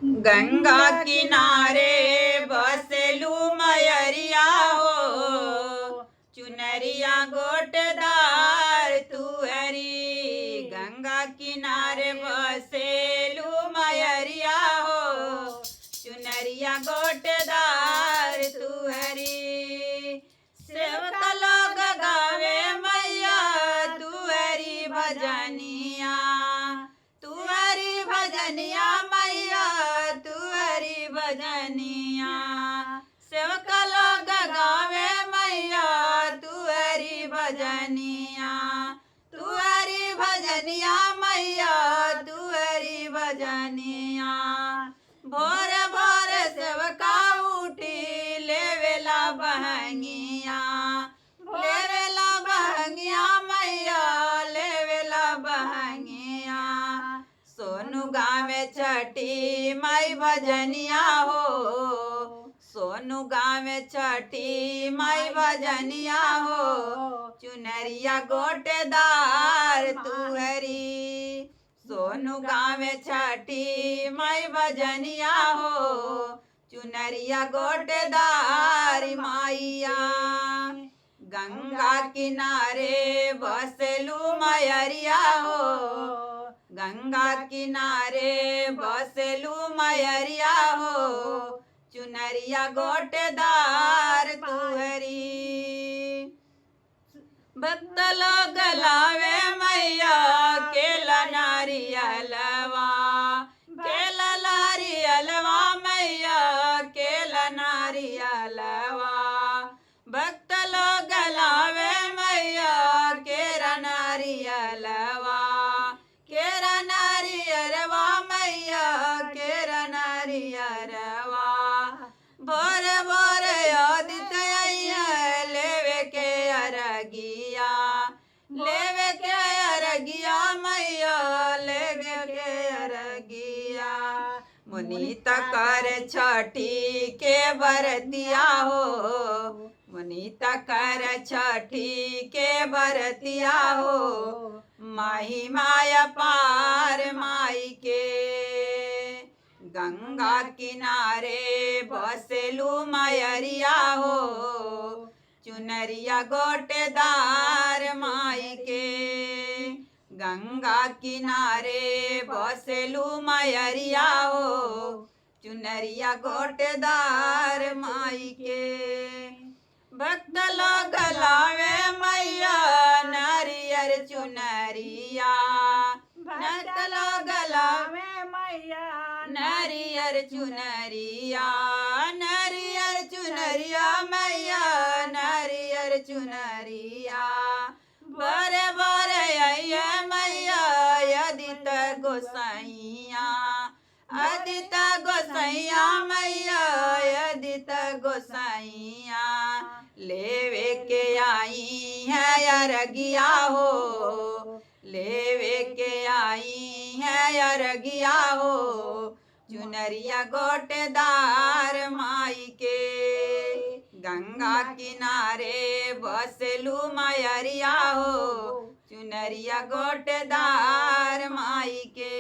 गंगा किनारे बसेलू मयरिया हो, चुनरिया गोटदार तुहरी। गंगा किनारे बसेलू मयरिया हो, चुनरिया गोटदार तुहरी। सेवक लोग गावे मैया तुहरी भजनिया, तुहरी भजनिया मैया तुहरी भजनिया। सेवक लोग गावे मैया तुहरी भजनिया, तुहरी भजनिया मैया तुहरी भजनिया। भोर भोर सेवका उठी लेवेला बहंगिया, लेवेला बहंगिया मैया लेवेला बहंगिया। सोनू गावे छठी माई भजनिया हो, सोनू गावे छठी माई भजनिया हो, चुनरिया गोटेदार तुहरी। सोनू गावे छठी माई भजनिया हो, चुनरिया गोटेदार माइया। गंगा किनारे बसेलू मयरिया हो, गंगा किनारे बसेलू मयरिया हो, चुनरिया गोटेदार तुहरी। भक्त लोग लावे मैया केला नारियलवा, केला नारियलवा मैया केला नारियलवा। भक्त लोग लावे मैया केरा नारियलवा, केरा नारियलवा मैया केरा नारियलवा। भोर भोर आदित लेवे के अरगिया, लेवे के अरगिया मैया लेवे के अरगिया। मुनीत कर छठी के बरतिया हो, मुनीत कर छठी के बरतिया हो, माही माया पार माई के। गंगा किनारे बसेलू मयरिया हो, चुनरिया गोटेदार माई के। गंगा किनारे बसेलू मयरिया हो, चुनरिया गोटेदार माई के। भक्त लोग लावे मैया नारियर चुनरिया, भक्त लोग लावे मैया नारियर चुनरिया, नारियर चुनरिया मैया नारियर चुनरिया। बरे बरे आइए मैया अदित गोसाइया, अदित गोसाइया मैया अदित गोसाइया। लेवे के आई है अरगिया हो, लेवे के आई है अरगिया हो, चुनरिया गोटेदार माई के। गंगा किनारे बसेलू मयरिया हो, चुनरिया गोटेदार माई के।